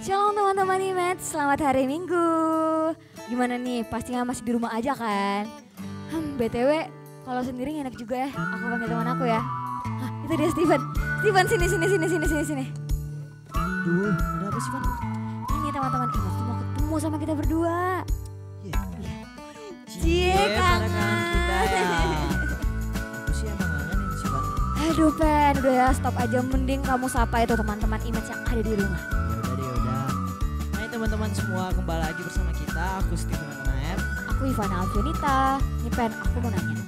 Shalom teman-teman Imet, selamat hari Minggu. Gimana nih, pastinya masih di rumah aja kan? BTW, kalau sendiri enak juga ya, aku panggil teman aku ya. Hah, itu dia Steven. Steven sini. Duh, ada apa sih, Van? Ini teman-teman Imet mau ketemu sama kita berdua. Iya. Cie, kangen kita ya. Aku sih emang ngangenin sih, Van. Aduh Pen, udah ya stop aja, mending kamu sapa itu teman-teman Imet yang ada di rumah. Yaudah. Hai teman-teman semua, kembali lagi bersama kita. Aku Steven Natanael. Aku Ivana Alfionita. Nih Pen, aku mau nanya.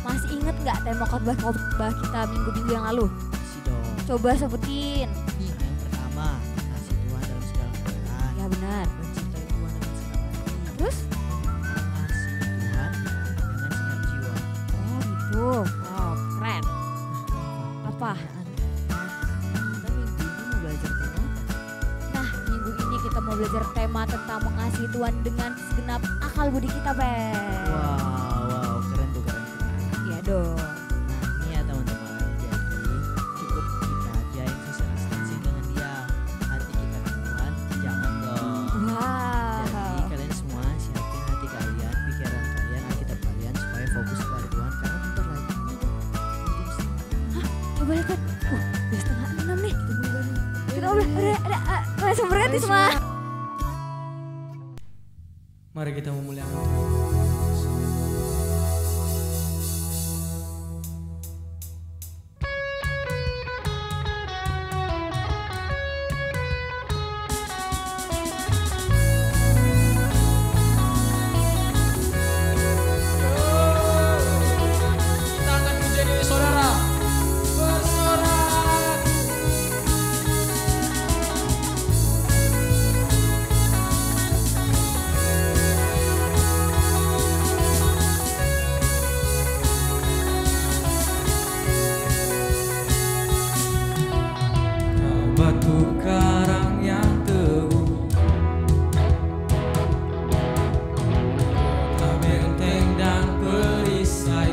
Masih inget gak tema khotbah kita minggu-minggu yang lalu? Masih dong. Coba sebutin. Nih, yang pertama, kasih Tuhan dalam segala keadaan. Ya benar. Mencintai Tuhan dengan segala hati. Terus? Mengasihi Tuhan dengan segenap jiwa. Oh gitu. Wow, keren. Apa? Kita minggu ini mau belajar tema apa? Nah, minggu ini kita mau belajar tema tentang mengasihi Tuhan dengan segenap akal budi kita, Pen. Wow, keren tuh, keren. Iya dong. Nah, ini ya teman-teman, jadi cukup kita aja yang social distancing dengan dia. Hati kita ke Tuhan, jangan dong. Jadi Wow. kalian semua siapin hati kalian, pikiran kalian, Alkitab kalian supaya fokus kepada Tuhan karena bentar lagi Coba lihat, Pen. Udah 5:30 nih. Kita udah sumbernya semua. Mari kita memuliakan Tuhan. Kita akan menjadi saudara bersorak. Kau batu karang yang teguh, kau benteng dan perisai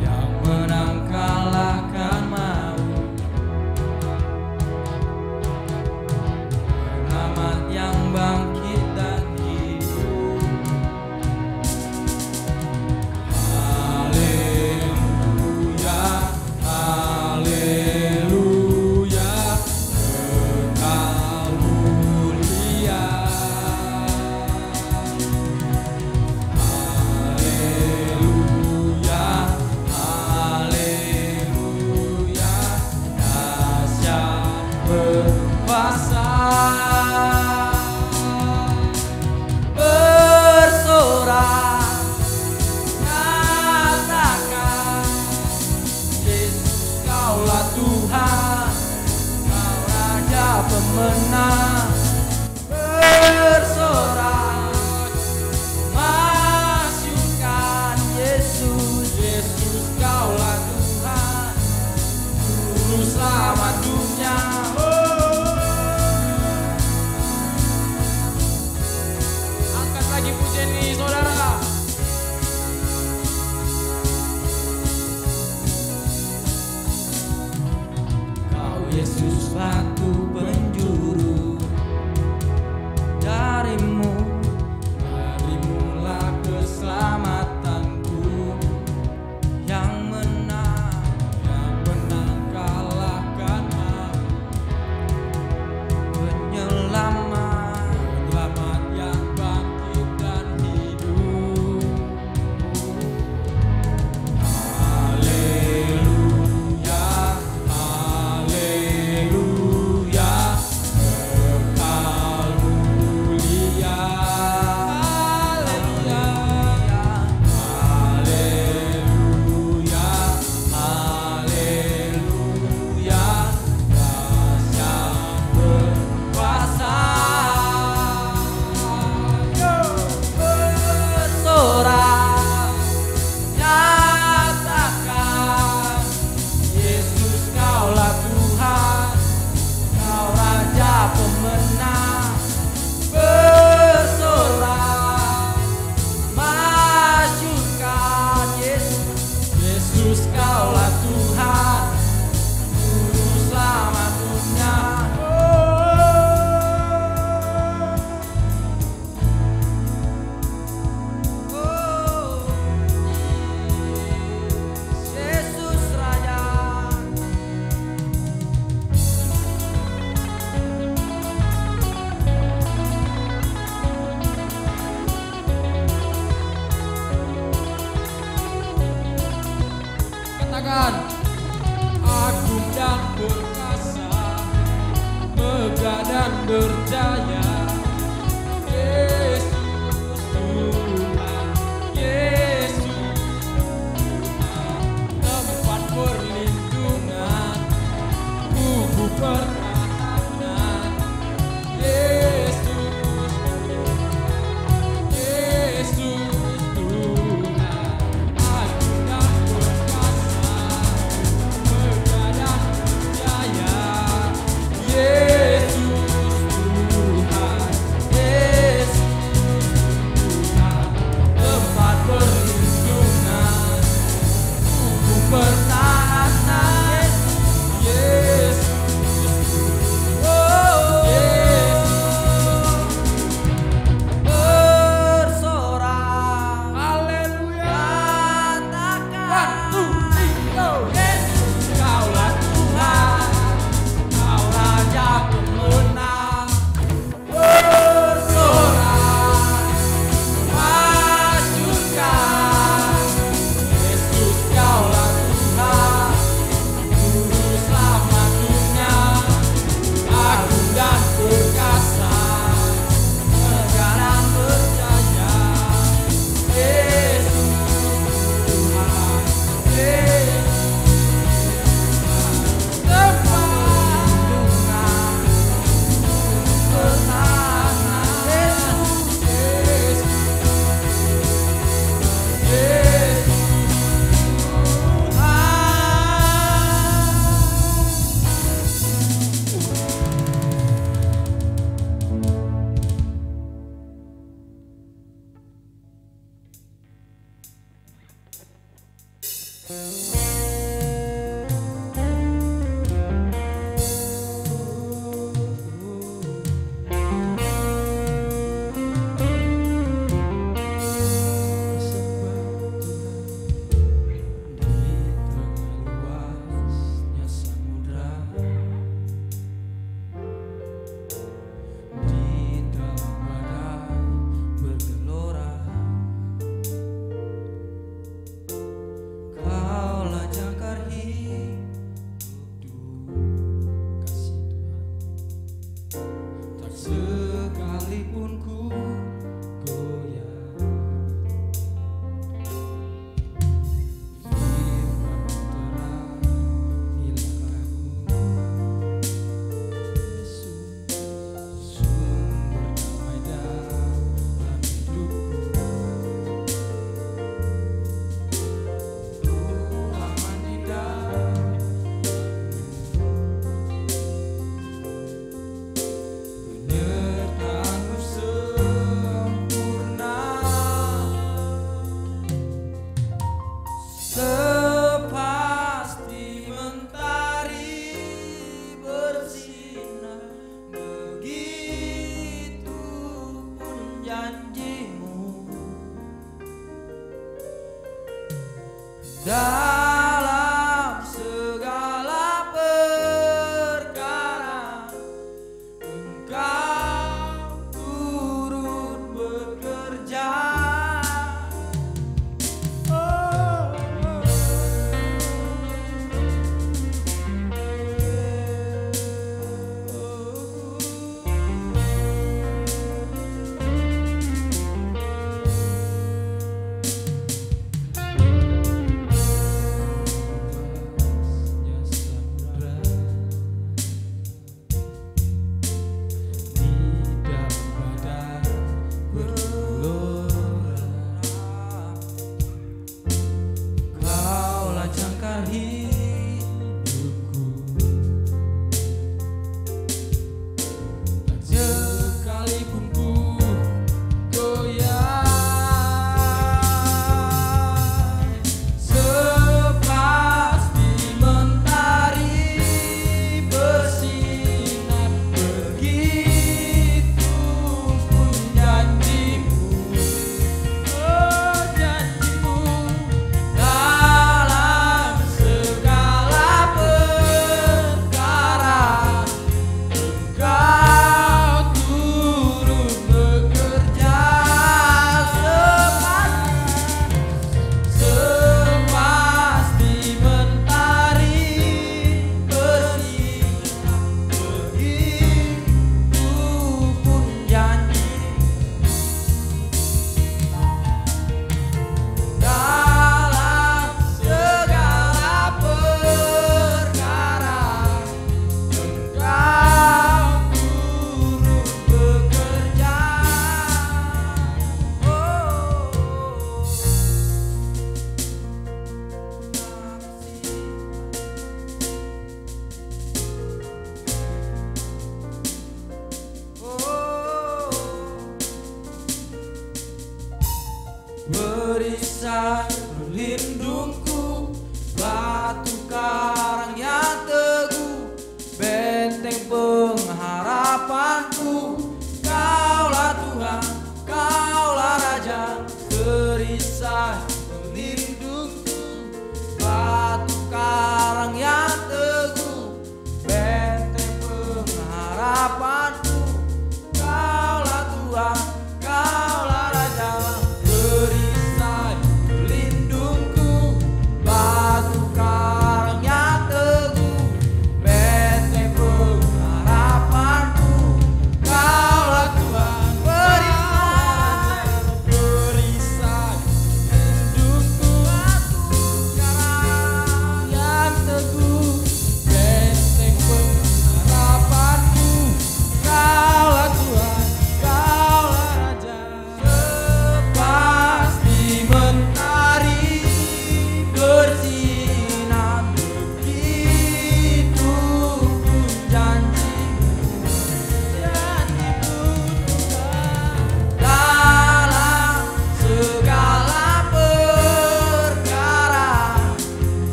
yang menang kalahkan maut, penyelamat yang bangkit dan hidup. Haleluya, haleluya, Engkau mulia. Haleluya, haleluya, dahsyat berkuasa. Bersorak, nyatakan Yesus kaulah Tuhan, Kau Raja pemenang. Bersorak, masyurkan Yesus, Yesus kaulah Tuhan, Juru Selamat dunia. Angkat lagi pujian ini saudara. Kau Yesus batu penjuru, darimulah keselamatanku, yang menang kalahkan maut, penyelamat yang bangkit dan hidup. Haleluya, haleluya, percaya Yesus Tuhan, Yesus Tuhan, tempat perlindungan, kubu pertahanan, Yesus Tuhan, Yesus Tuhan, anugerah perkasa, berjalan jaya, Yesus Tuhan.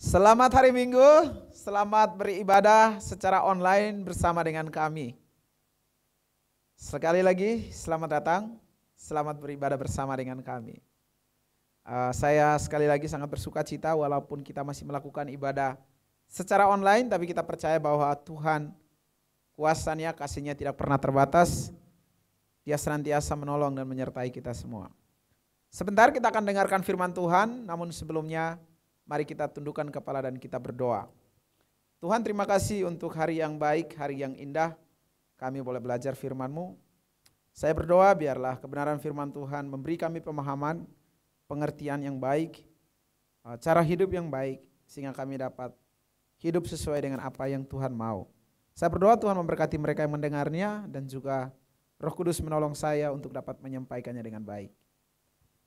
Selamat hari Minggu, selamat beribadah secara online bersama dengan kami. Sekali lagi selamat datang, selamat beribadah bersama dengan kami. Saya sekali lagi sangat bersuka cita walaupun kita masih melakukan ibadah secara online, tapi kita percaya bahwa Tuhan kuasa-Nya, kasih-Nya tidak pernah terbatas. Dia senantiasa menolong dan menyertai kita semua. Sebentar kita akan dengarkan firman Tuhan, namun sebelumnya mari kita tundukkan kepala dan kita berdoa. Tuhan, terima kasih untuk hari yang baik, hari yang indah. Kami boleh belajar firman-Mu. Saya berdoa biarlah kebenaran firman Tuhan memberi kami pemahaman, pengertian yang baik, cara hidup yang baik, sehingga kami dapat hidup sesuai dengan apa yang Tuhan mau. Saya berdoa Tuhan memberkati mereka yang mendengarnya dan juga Roh Kudus menolong saya untuk dapat menyampaikannya dengan baik.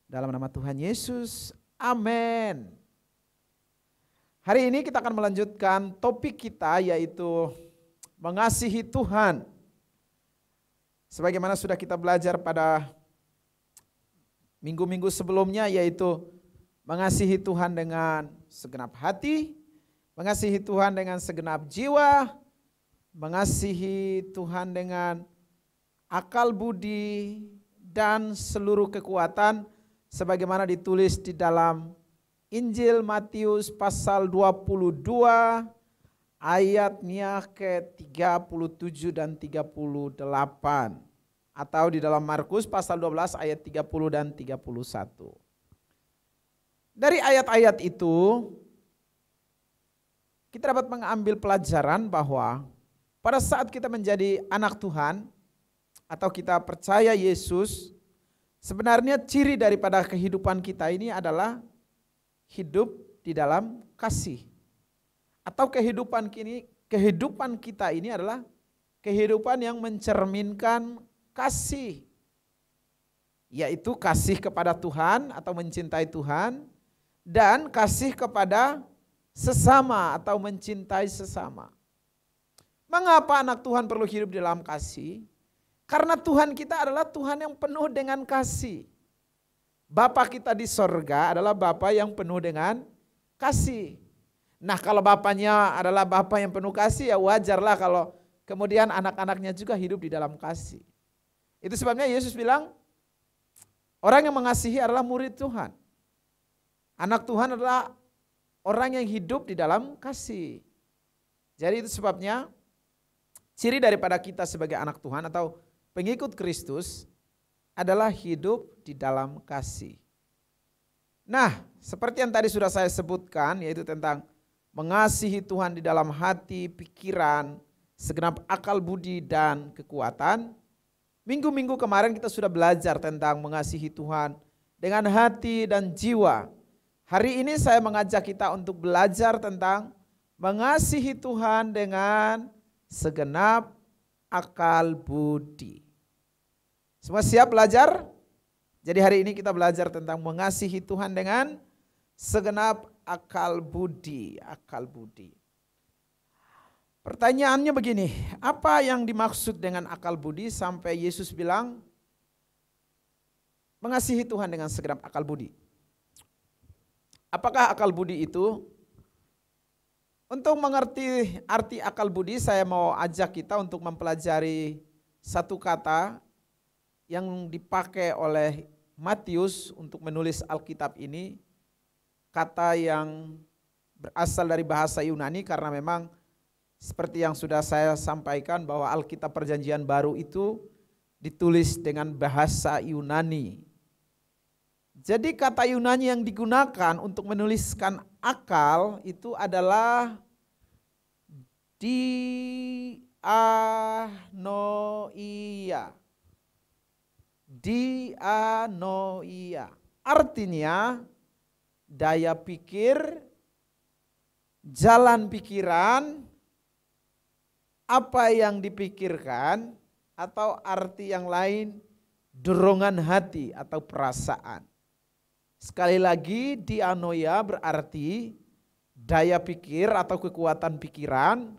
Dalam nama Tuhan Yesus, amin. Hari ini kita akan melanjutkan topik kita yaitu mengasihi Tuhan. Sebagaimana sudah kita belajar pada minggu-minggu sebelumnya yaitu mengasihi Tuhan dengan segenap hati, mengasihi Tuhan dengan segenap jiwa, mengasihi Tuhan dengan akal budi dan seluruh kekuatan sebagaimana ditulis di dalam Injil Matius pasal 22 ayatnya ke-37 dan 38. Atau di dalam Markus pasal 12 ayat 30 dan 31. Dari ayat-ayat itu kita dapat mengambil pelajaran bahwa pada saat kita menjadi anak Tuhan atau kita percaya Yesus, sebenarnya ciri daripada kehidupan kita ini adalah hidup di dalam kasih. Atau kehidupan kita ini adalah kehidupan yang mencerminkan kasih. Yaitu kasih kepada Tuhan atau mencintai Tuhan dan kasih kepada sesama atau mencintai sesama. Mengapa anak Tuhan perlu hidup di dalam kasih? Karena Tuhan kita adalah Tuhan yang penuh dengan kasih. Bapa kita di sorga adalah Bapa yang penuh dengan kasih. Nah, kalau Bapaknya adalah Bapa yang penuh kasih, ya wajarlah kalau kemudian anak-anaknya juga hidup di dalam kasih. Itu sebabnya Yesus bilang, orang yang mengasihi adalah murid Tuhan. Anak Tuhan adalah orang yang hidup di dalam kasih. Jadi itu sebabnya ciri daripada kita sebagai anak Tuhan atau pengikut Kristus adalah hidup di dalam kasih. Nah, seperti yang tadi sudah saya sebutkan, yaitu tentang mengasihi Tuhan di dalam hati, pikiran, segenap akal budi dan kekuatan. Minggu-minggu kemarin kita sudah belajar tentang mengasihi Tuhan dengan hati dan jiwa. Hari ini saya mengajak kita untuk belajar tentang mengasihi Tuhan dengan segenap akal budi. Semua siap belajar? Jadi hari ini kita belajar tentang mengasihi Tuhan dengan segenap akal budi. Pertanyaannya begini, apa yang dimaksud dengan akal budi sampai Yesus bilang mengasihi Tuhan dengan segenap akal budi? Apakah akal budi itu? Untuk mengerti arti akal budi, saya mau ajak kita untuk mempelajari satu kata yang dipakai oleh Matius untuk menulis Alkitab ini, kata yang berasal dari bahasa Yunani karena memang seperti yang sudah saya sampaikan bahwa Alkitab Perjanjian Baru itu ditulis dengan bahasa Yunani. Jadi kata Yunani yang digunakan untuk menuliskan akal itu adalah dianoia. Dianoia. Artinya daya pikir, jalan pikiran, apa yang dipikirkan, atau arti yang lain dorongan hati atau perasaan. Sekali lagi, dianoia berarti daya pikir atau kekuatan pikiran,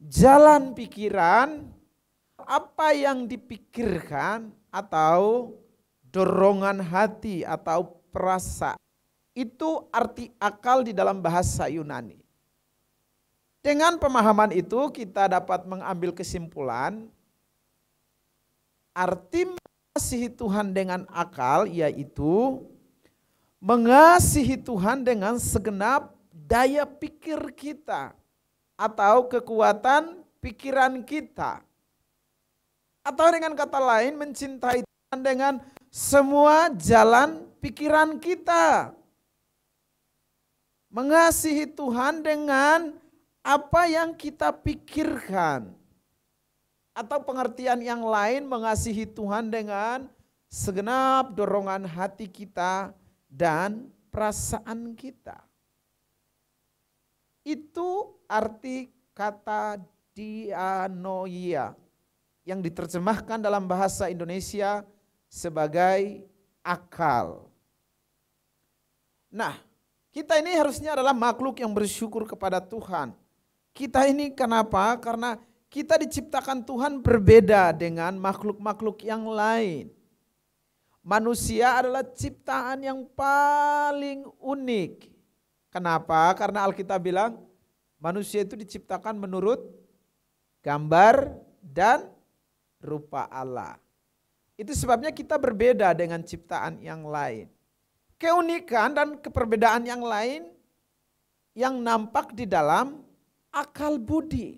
jalan pikiran, apa yang dipikirkan atau dorongan hati atau perasaan. Itu arti akal di dalam bahasa Yunani. Dengan pemahaman itu kita dapat mengambil kesimpulan arti mengasihi Tuhan dengan akal yaitu mengasihi Tuhan dengan segenap daya pikir kita atau kekuatan pikiran kita. Atau dengan kata lain mencintai Tuhan dengan semua jalan pikiran kita. Mengasihi Tuhan dengan apa yang kita pikirkan. Atau pengertian yang lain mengasihi Tuhan dengan segenap dorongan hati kita dan perasaan kita. Itu arti kata dianoia yang diterjemahkan dalam bahasa Indonesia sebagai akal. Nah, kita ini harusnya adalah makhluk yang bersyukur kepada Tuhan. Kita ini kenapa? Karena kita diciptakan Tuhan berbeda dengan makhluk-makhluk yang lain. Manusia adalah ciptaan yang paling unik. Kenapa? Karena Alkitab bilang manusia itu diciptakan menurut gambar dan rupa Allah. Itu sebabnya kita berbeda dengan ciptaan yang lain. Keunikan dan keperbedaan yang lain yang nampak di dalam akal budi.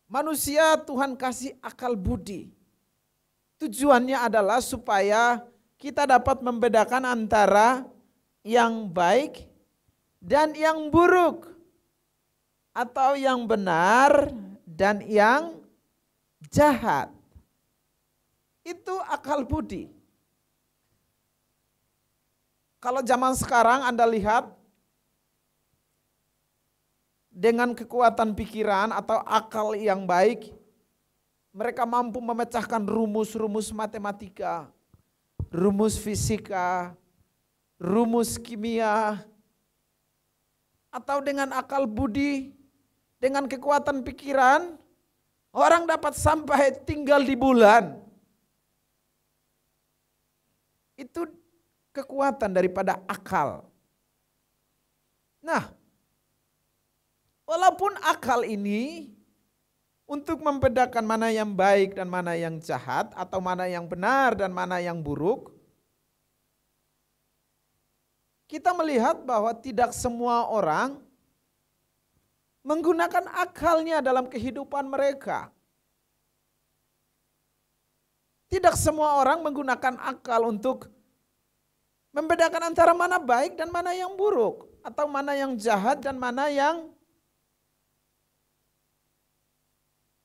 Manusia Tuhan kasih akal budi. Tujuannya adalah supaya kita dapat membedakan antara yang baik dan yang buruk. Atau yang benar dan yang jahat. Itu akal budi. Kalau zaman sekarang Anda lihat dengan kekuatan pikiran atau akal yang baik, mereka mampu memecahkan rumus-rumus matematika, rumus fisika, rumus kimia, atau dengan akal budi, dengan kekuatan pikiran, orang dapat sampai tinggal di bulan. Itu kekuatan daripada akal. Nah, walaupun akal ini untuk membedakan mana yang baik dan mana yang jahat, atau mana yang benar dan mana yang buruk, kita melihat bahwa tidak semua orang menggunakan akalnya dalam kehidupan mereka. Tidak semua orang menggunakan akal untuk membedakan antara mana baik dan mana yang buruk, atau mana yang jahat dan mana yang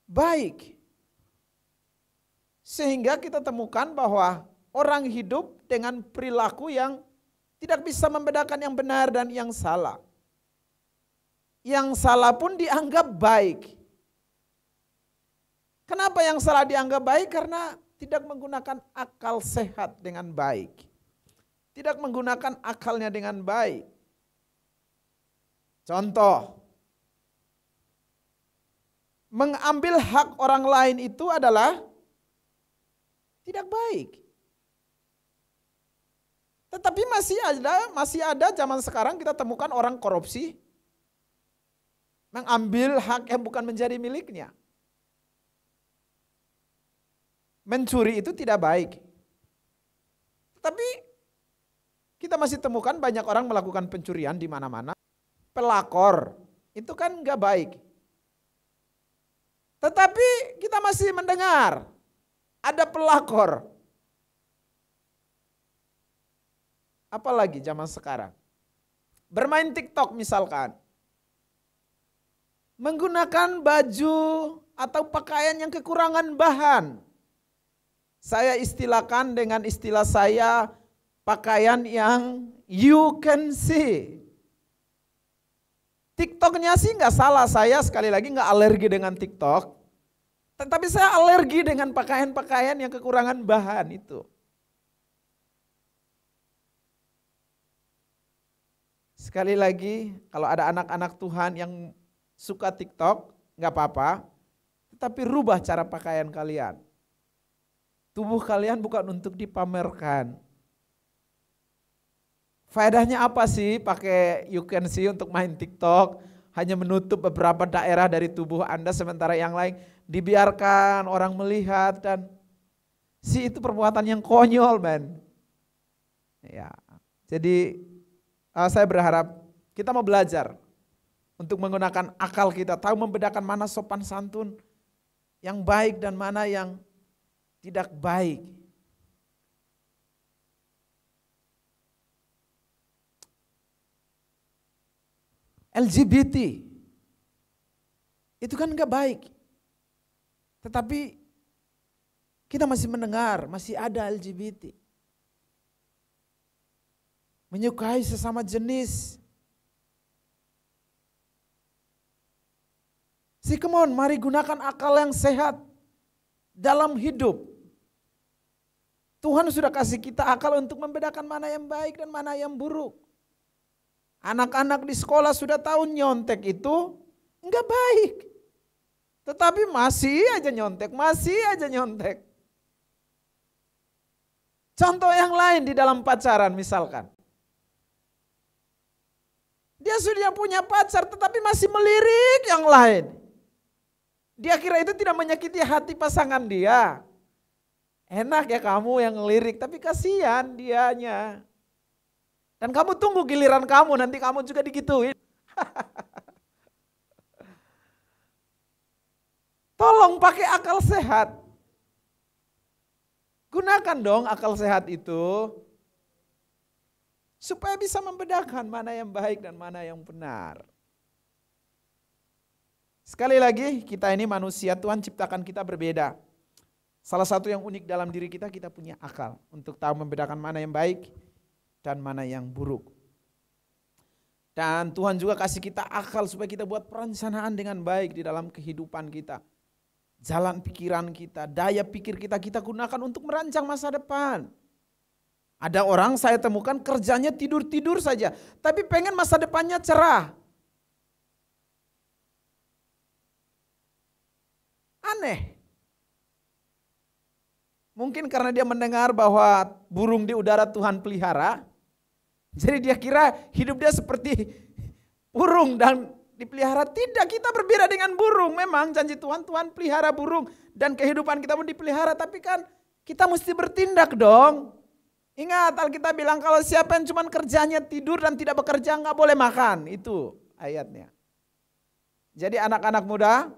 baik. Sehingga kita temukan bahwa orang hidup dengan perilaku yang tidak bisa membedakan yang benar dan yang salah. Yang salah pun dianggap baik. Kenapa yang salah dianggap baik? Karena tidak menggunakan akal sehat dengan baik. Tidak menggunakan akalnya dengan baik. Contoh, mengambil hak orang lain itu adalah tidak baik. Tetapi masih ada zaman sekarang kita temukan orang korupsi mengambil hak yang bukan menjadi miliknya. Mencuri itu tidak baik. Tetapi kita masih temukan banyak orang melakukan pencurian di mana-mana. Pelakor itu kan enggak baik. Tetapi kita masih mendengar ada pelakor. Apalagi zaman sekarang. Bermain TikTok misalkan. Menggunakan baju atau pakaian yang kekurangan bahan. Saya istilahkan dengan istilah saya, pakaian yang you can see. TikToknya sih nggak salah, saya sekali lagi nggak alergi dengan TikTok. Tetapi saya alergi dengan pakaian-pakaian yang kekurangan bahan itu. Sekali lagi, kalau ada anak-anak Tuhan yang suka TikTok, nggak apa-apa. Tetapi rubah cara pakaian kalian. Tubuh kalian bukan untuk dipamerkan. Faedahnya apa sih pakai you can see untuk main TikTok? Hanya menutup beberapa daerah dari tubuh Anda sementara yang lain dibiarkan orang melihat dan itu perbuatan yang konyol, man. Ya. Jadi saya berharap kita mau belajar untuk menggunakan akal kita, tahu membedakan mana sopan santun yang baik dan mana yang tidak baik. LGBT itu kan enggak baik. Tetapi kita masih mendengar, masih ada LGBT. Menyukai sesama jenis. Come on, mari gunakan akal yang sehat dalam hidup. Tuhan sudah kasih kita akal untuk membedakan mana yang baik dan mana yang buruk. Anak-anak di sekolah sudah tahu nyontek itu enggak baik. Tetapi masih aja nyontek. Contoh yang lain di dalam pacaran misalkan. Dia sudah punya pacar tetapi masih melirik yang lain. Dia kira itu tidak menyakiti hati pasangan dia. Enak ya kamu yang ngelirik, tapi kasihan dianya. Dan kamu tunggu giliran kamu, nanti kamu juga digituin. Tolong pakai akal sehat. Gunakan dong akal sehat itu. Supaya bisa membedakan mana yang baik dan mana yang benar. Sekali lagi, kita ini manusia, Tuhan ciptakan kita berbeda. Salah satu yang unik dalam diri kita, kita punya akal. Untuk tahu membedakan mana yang baik dan mana yang buruk. Dan Tuhan juga kasih kita akal supaya kita buat perencanaan dengan baik di dalam kehidupan kita. Jalan pikiran kita, daya pikir kita gunakan untuk merancang masa depan. Ada orang saya temukan kerjanya tidur-tidur saja, tapi pengen masa depannya cerah. Aneh. Mungkin karena dia mendengar bahwa burung di udara Tuhan pelihara, jadi dia kira hidup dia seperti burung dan dipelihara. Tidak, kita berbeda dengan burung. Memang janji Tuhan, Tuhan pelihara burung dan kehidupan kita pun dipelihara. Tapi kan kita mesti bertindak dong. Ingat Alkitab bilang kalau siapa yang cuma kerjanya tidur dan tidak bekerja nggak boleh makan. Itu ayatnya. Jadi anak-anak muda,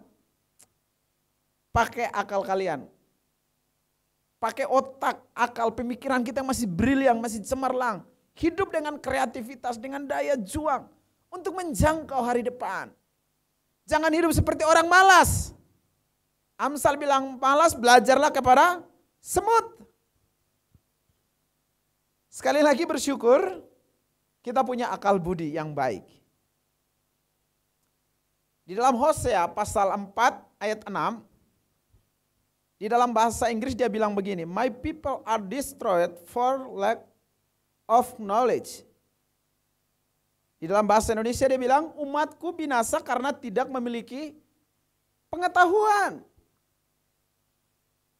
pakai akal kalian. Pakai otak, akal, pemikiran kita yang masih brilian, masih cemerlang. Hidup dengan kreativitas, dengan daya juang untuk menjangkau hari depan. Jangan hidup seperti orang malas. Amsal bilang malas, belajarlah kepada semut. Sekali lagi bersyukur kita punya akal budi yang baik. Di dalam Hosea pasal 4 ayat 6, di dalam bahasa Inggris dia bilang begini, "My people are destroyed for lack of knowledge." Di dalam bahasa Indonesia dia bilang, umatku binasa karena tidak memiliki pengetahuan.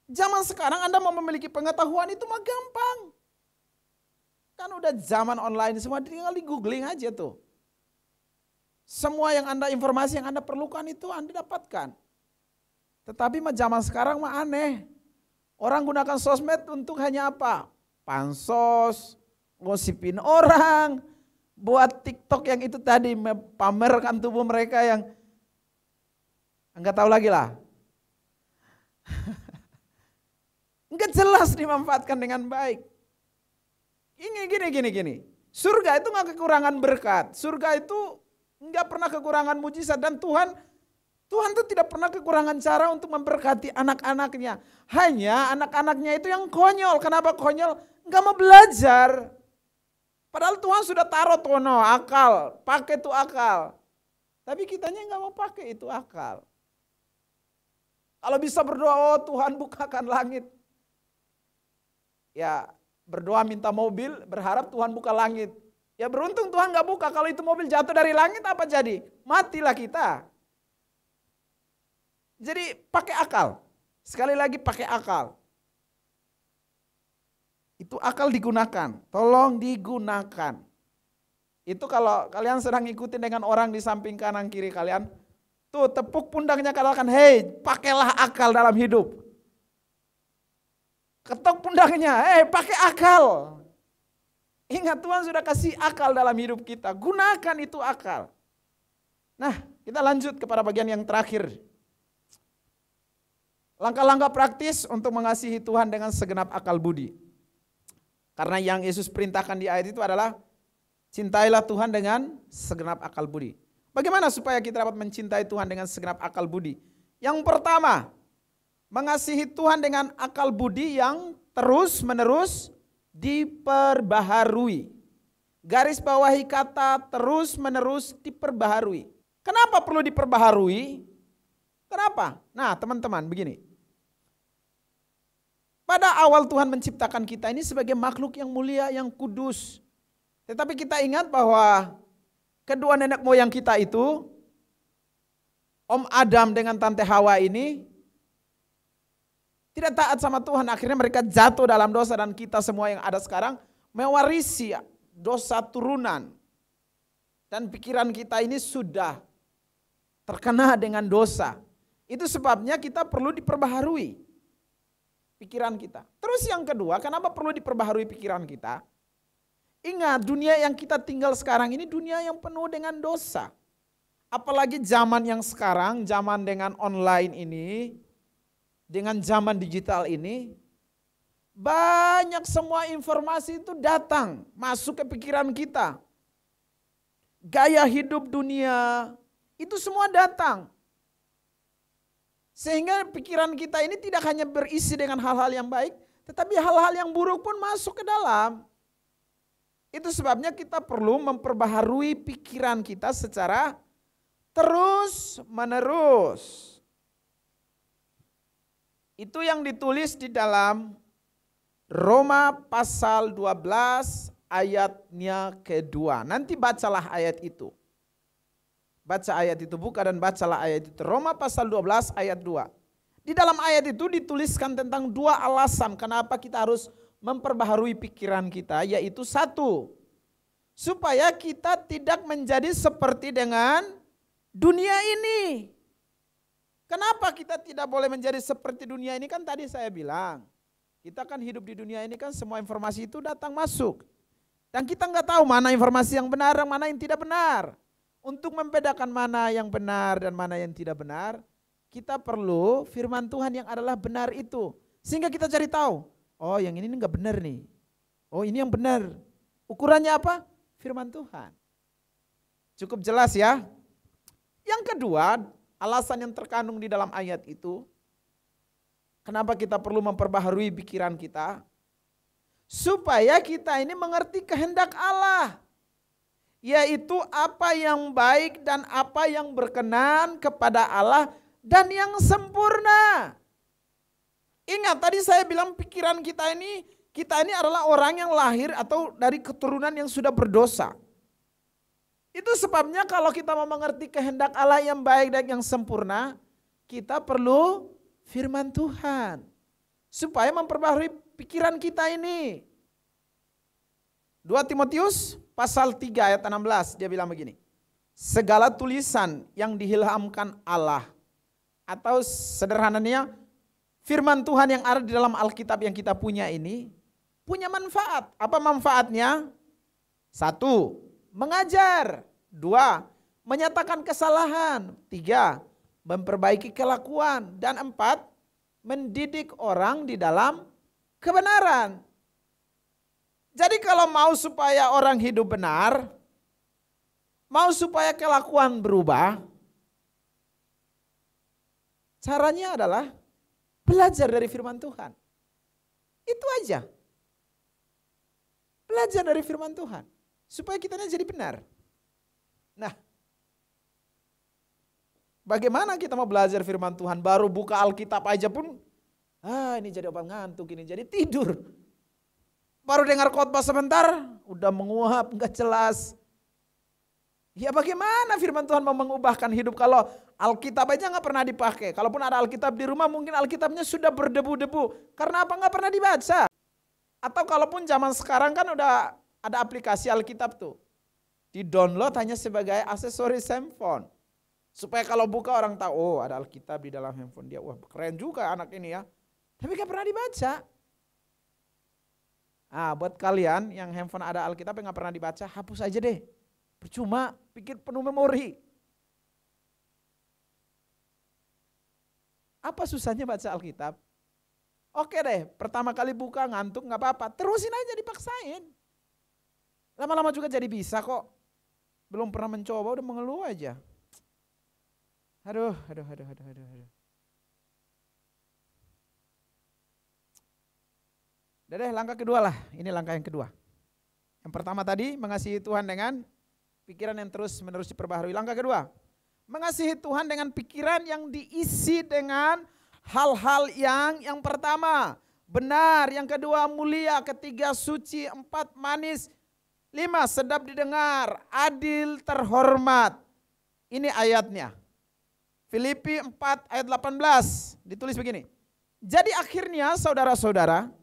Zaman sekarang Anda mau memiliki pengetahuan itu mah gampang. Kan udah zaman online semua, tinggal di googling aja tuh. Semua yang Anda, informasi yang Anda perlukan itu Anda dapatkan. Tetapi mah zaman sekarang mah aneh. Orang gunakan sosmed untuk hanya apa? Pansos, ngosipin orang, buat TikTok yang itu tadi, pamerkan tubuh mereka yang enggak tahu lagi lah. Enggak jelas dimanfaatkan dengan baik. Gini. Surga itu enggak kekurangan berkat. Surga itu enggak pernah kekurangan mujizat dan Tuhan itu tidak pernah kekurangan cara untuk memberkati anak-anaknya. Hanya anak-anaknya itu yang konyol. Kenapa konyol? Enggak mau belajar. Padahal Tuhan sudah taruh tono, akal, pakai itu akal. Tapi kitanya nggak mau pakai itu akal. Kalau bisa berdoa, oh Tuhan bukakan langit. Ya berdoa minta mobil, berharap Tuhan buka langit. Ya beruntung Tuhan nggak buka, kalau itu mobil jatuh dari langit apa jadi? Matilah kita. Jadi pakai akal, sekali lagi pakai akal. Itu akal digunakan, tolong digunakan. Itu kalau kalian sedang ikutin dengan orang di samping kanan kiri kalian, tuh tepuk pundaknya katakan, hei pakailah akal dalam hidup. Ketok pundaknya, hei pakai akal. Ingat Tuhan sudah kasih akal dalam hidup kita, gunakan itu akal. Nah, kita lanjut kepada bagian yang terakhir. Langkah-langkah praktis untuk mengasihi Tuhan dengan segenap akal budi. Karena yang Yesus perintahkan di ayat itu adalah cintailah Tuhan dengan segenap akal budi. Bagaimana supaya kita dapat mencintai Tuhan dengan segenap akal budi? Yang pertama, mengasihi Tuhan dengan akal budi yang terus-menerus diperbaharui. Garis bawahi kata terus-menerus diperbaharui. Kenapa perlu diperbaharui? Kenapa? Nah teman-teman begini. Pada awal Tuhan menciptakan kita ini sebagai makhluk yang mulia, yang kudus. Tetapi kita ingat bahwa kedua nenek moyang kita itu, Om Adam dengan Tante Hawa ini, tidak taat sama Tuhan. Akhirnya mereka jatuh dalam dosa dan kita semua yang ada sekarang mewarisi dosa turunan. Dan pikiran kita ini sudah terkena dengan dosa. Itu sebabnya kita perlu diperbaharui pikiran kita. Terus yang kedua, kenapa perlu diperbaharui pikiran kita? Ingat, dunia yang kita tinggal sekarang ini dunia yang penuh dengan dosa. Apalagi zaman yang sekarang, zaman dengan online ini, dengan zaman digital ini, banyak semua informasi itu datang, masuk ke pikiran kita. Gaya hidup dunia, itu semua datang. Sehingga pikiran kita ini tidak hanya berisi dengan hal-hal yang baik, tetapi hal-hal yang buruk pun masuk ke dalam. Itu sebabnya kita perlu memperbaharui pikiran kita secara terus-menerus. Itu yang ditulis di dalam Roma pasal 12 ayatnya kedua. Nanti bacalah ayat itu. Baca ayat itu, buka dan bacalah ayat itu. Roma pasal 12 ayat 2. Di dalam ayat itu dituliskan tentang dua alasan kenapa kita harus memperbaharui pikiran kita, yaitu satu, supaya kita tidak menjadi seperti dengan dunia ini. Kenapa kita tidak boleh menjadi seperti dunia ini? Kan tadi saya bilang, kita kan hidup di dunia ini kan semua informasi itu datang masuk. Dan kita nggak tahu mana informasi yang benar dan mana yang tidak benar. Untuk membedakan mana yang benar dan mana yang tidak benar, kita perlu firman Tuhan yang adalah benar itu. Sehingga kita cari tahu, oh yang ini enggak benar nih. Oh ini yang benar. Ukurannya apa? Firman Tuhan. Cukup jelas ya. Yang kedua, alasan yang terkandung di dalam ayat itu, kenapa kita perlu memperbaharui pikiran kita? Supaya kita ini mengerti kehendak Allah. Yaitu apa yang baik dan apa yang berkenan kepada Allah dan yang sempurna. Ingat tadi saya bilang pikiran kita ini adalah orang yang lahir atau dari keturunan yang sudah berdosa. Itu sebabnya kalau kita mau mengerti kehendak Allah yang baik dan yang sempurna, kita perlu firman Tuhan. Supaya memperbaharui pikiran kita ini. 2 Timotius pasal 3 ayat 16 dia bilang begini. Segala tulisan yang diilhamkan Allah atau sederhananya firman Tuhan yang ada di dalam Alkitab yang kita punya ini punya manfaat. Apa manfaatnya? 1, mengajar. 2, menyatakan kesalahan. 3, memperbaiki kelakuan. Dan 4, mendidik orang di dalam kebenaran. Jadi kalau mau supaya orang hidup benar, mau supaya kelakuan berubah, caranya adalah belajar dari firman Tuhan. Itu aja. Belajar dari firman Tuhan. Supaya kita jadi benar. Nah, bagaimana kita mau belajar firman Tuhan? Baru buka Alkitab aja pun, ini jadi obat ngantuk, ini jadi tidur. Baru dengar khotbah sebentar, udah menguap, gak jelas. Ya bagaimana firman Tuhan mau mengubahkan hidup kalau Alkitab aja gak pernah dipakai. Kalaupun ada Alkitab di rumah mungkin Alkitabnya sudah berdebu-debu. Karena apa? Gak pernah dibaca. Atau kalaupun zaman sekarang kan udah ada aplikasi Alkitab tuh. Di-download hanya sebagai aksesoris handphone. Supaya kalau buka orang tahu, oh ada Alkitab di dalam handphone dia. Wah keren juga anak ini ya. Tapi gak pernah dibaca. Buat kalian yang handphone ada Alkitab yang gak pernah dibaca, hapus aja deh. Percuma, pikir penuh memori. Apa susahnya baca Alkitab? Oke deh, pertama kali buka ngantuk gak apa-apa. Terusin aja, dipaksain. Lama-lama juga jadi bisa kok. Belum pernah mencoba udah mengeluh aja. Aduh. Udah deh, langkah kedua lah. Ini langkah yang kedua. Yang pertama tadi mengasihi Tuhan dengan pikiran yang terus menerus diperbaharui. Langkah kedua, mengasihi Tuhan dengan pikiran yang diisi dengan hal-hal yang pertama benar, yang kedua mulia, ketiga suci, empat manis, lima sedap didengar, adil, terhormat. Ini ayatnya. Filipi 4 ayat 18 ditulis begini. Jadi akhirnya saudara-saudara,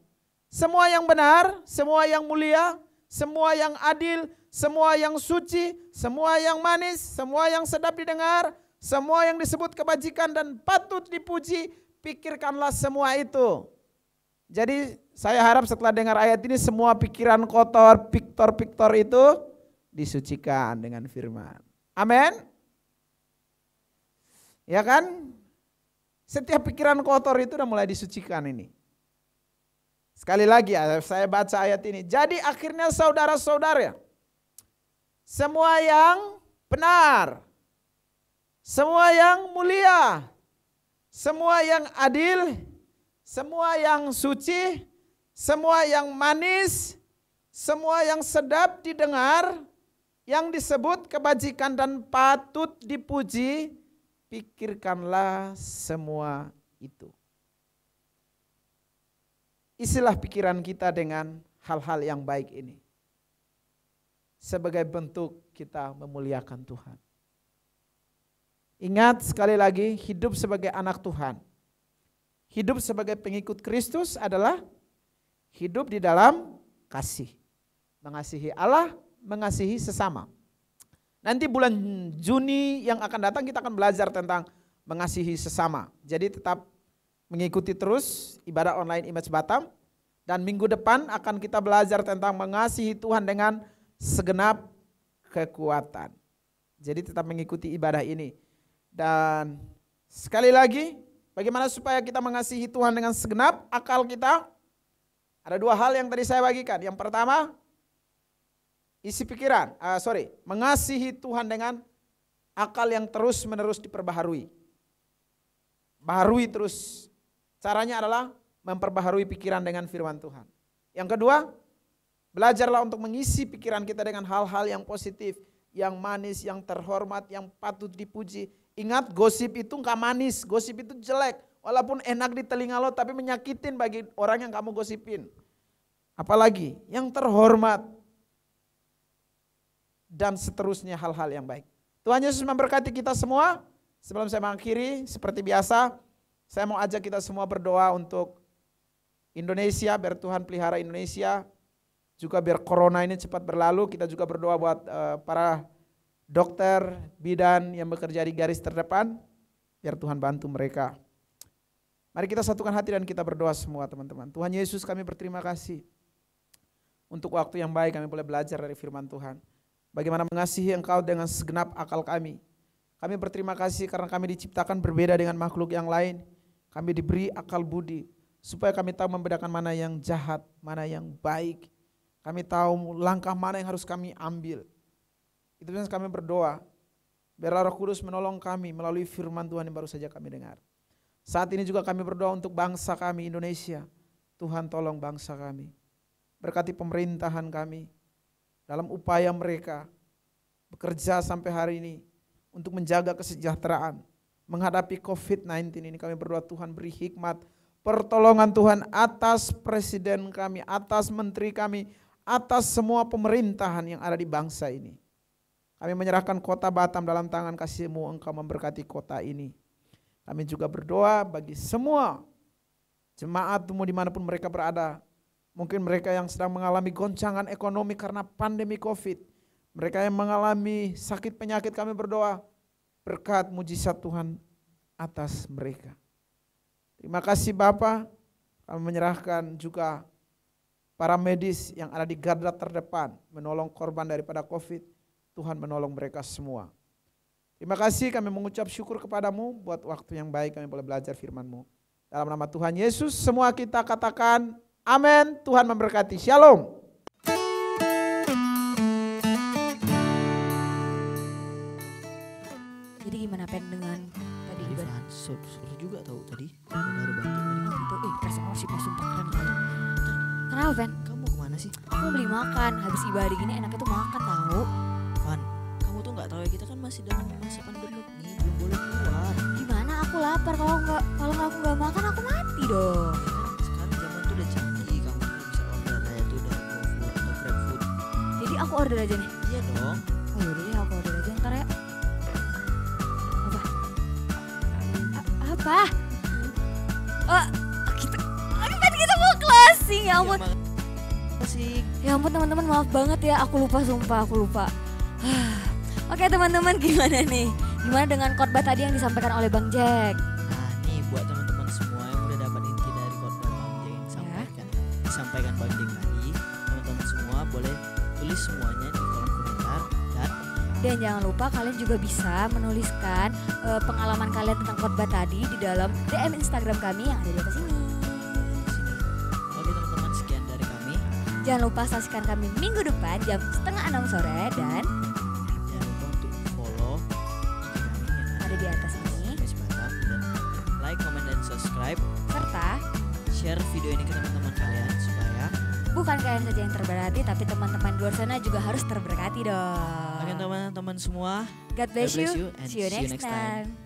semua yang benar, semua yang mulia, semua yang adil, semua yang suci, semua yang manis, semua yang sedap didengar, semua yang disebut kebajikan dan patut dipuji, pikirkanlah semua itu. Jadi saya harap setelah dengar ayat ini semua pikiran kotor, piktor-piktor itu disucikan dengan firman. Amin. Ya kan? Setiap pikiran kotor itu udah mulai disucikan ini. Sekali lagi saya baca ayat ini. Jadi akhirnya saudara-saudara, semua yang benar, semua yang mulia, semua yang adil, semua yang suci, semua yang manis, semua yang sedap didengar, yang disebut kebajikan dan patut dipuji, pikirkanlah semua itu. Isilah pikiran kita dengan hal-hal yang baik ini. Sebagai bentuk kita memuliakan Tuhan. Ingat sekali lagi, hidup sebagai anak Tuhan, hidup sebagai pengikut Kristus adalah hidup di dalam kasih. Mengasihi Allah, mengasihi sesama. Nanti bulan Juni yang akan datang kita akan belajar tentang mengasihi sesama. Jadi tetap mengikuti terus ibadah online Image Batam. Dan minggu depan akan kita belajar tentang mengasihi Tuhan dengan segenap kekuatan. Jadi tetap mengikuti ibadah ini. Dan sekali lagi, bagaimana supaya kita mengasihi Tuhan dengan segenap akal kita? Ada dua hal yang tadi saya bagikan. Yang pertama, isi pikiran, mengasihi Tuhan dengan akal yang terus menerus diperbaharui. Baharui terus. Caranya adalah memperbaharui pikiran dengan firman Tuhan. Yang kedua, belajarlah untuk mengisi pikiran kita dengan hal-hal yang positif, yang manis, yang terhormat, yang patut dipuji. Ingat, gosip itu enggak manis, gosip itu jelek. Walaupun enak di telinga lo, tapi menyakitin bagi orang yang kamu gosipin. Apalagi yang terhormat. Dan seterusnya hal-hal yang baik. Tuhan Yesus memberkati kita semua. Sebelum saya mengakhiri, seperti biasa, saya mau ajak kita semua berdoa untuk Indonesia, biar Tuhan pelihara Indonesia. Juga biar corona ini cepat berlalu. Kita juga berdoa buat para dokter, bidan yang bekerja di garis terdepan. Biar Tuhan bantu mereka. Mari kita satukan hati dan kita berdoa semua teman-teman. Tuhan Yesus, kami berterima kasih. Untuk waktu yang baik kami boleh belajar dari firman Tuhan. Bagaimana mengasihi Engkau dengan segenap akal kami. Kami berterima kasih karena kami diciptakan berbeda dengan makhluk yang lain. Kami diberi akal budi supaya kami tahu membedakan mana yang jahat, mana yang baik. Kami tahu langkah mana yang harus kami ambil. Itu yang kami berdoa. Biar Roh Kudus menolong kami melalui firman Tuhan yang baru saja kami dengar. Saat ini juga kami berdoa untuk bangsa kami Indonesia. Tuhan tolong bangsa kami. Berkati pemerintahan kami. Dalam upaya mereka bekerja sampai hari ini untuk menjaga kesejahteraan, menghadapi COVID-19 ini kami berdoa Tuhan beri hikmat, pertolongan Tuhan atas presiden kami, atas menteri kami, atas semua pemerintahan yang ada di bangsa ini. Kami menyerahkan kota Batam dalam tangan kasih-Mu, Engkau memberkati kota ini. Kami juga berdoa bagi semua jemaat-Mu dimanapun mereka berada. Mungkin mereka yang sedang mengalami goncangan ekonomi karena pandemi COVID. Mereka yang mengalami sakit penyakit kami berdoa berkat mujizat Tuhan atas mereka. Terima kasih Bapa, kami menyerahkan juga para medis yang ada di garda terdepan menolong korban daripada COVID. Tuhan menolong mereka semua. Terima kasih, kami mengucap syukur kepadamu buat waktu yang baik kami boleh belajar firman-Mu. Dalam nama Tuhan Yesus semua kita katakan amin. Tuhan memberkati. Shalom. Jadi gimana Pen dengan tadi Tadi ibadah? seru juga tahu tadi. Baru bantu tadi. Pas emosi pas sumpah keren banget. Kenapa Pen? Kamu kemana sih? Aku mau beli makan, habis ibadah gini enaknya tuh makan tahu. Van, kamu tuh nggak tahu ya kita kan masih dalam masa pandemi nih, belum boleh keluar. Gimana aku lapar kalau aku nggak makan aku mati dong. Kan sekarang zaman tuh udah canggih, kamu tuh bisa order aja tuh dari GoFood atau GrabFood. Jadi aku order aja nih. Iya dong. Oh yaudah deh aku order aja ntar ya. Apa? Oh kita mau closing ya ampun. Asik. Ya ampun teman-teman, maaf banget ya, aku lupa sumpah, aku lupa. Oke teman-teman, gimana nih? Gimana dengan khotbah tadi yang disampaikan oleh Bang Jack? Nah nih buat teman-teman semua yang udah dapat inti dari khotbah Bang Jack yang disampaikan Bang Jack tadi, teman-teman semua boleh tulis semuanya di kolom komentar Dan jangan lupa kalian juga bisa menuliskan pengalaman kalian tentang khotbah tadi di dalam DM Instagram kami yang ada di atas ini. di sini. Oke teman-teman, sekian dari kami. Jangan lupa saksikan kami minggu depan jam 5:30 sore dan Jangan lupa untuk follow IG kami yang ada di atas ini. Miss Batam, dan like, comment, dan subscribe. Serta Share video ini ke teman-teman kalian supaya bukan kalian saja yang terberkati, tapi teman-teman di luar sana juga harus terberkati dong. teman-teman semua God bless you. and See you next time.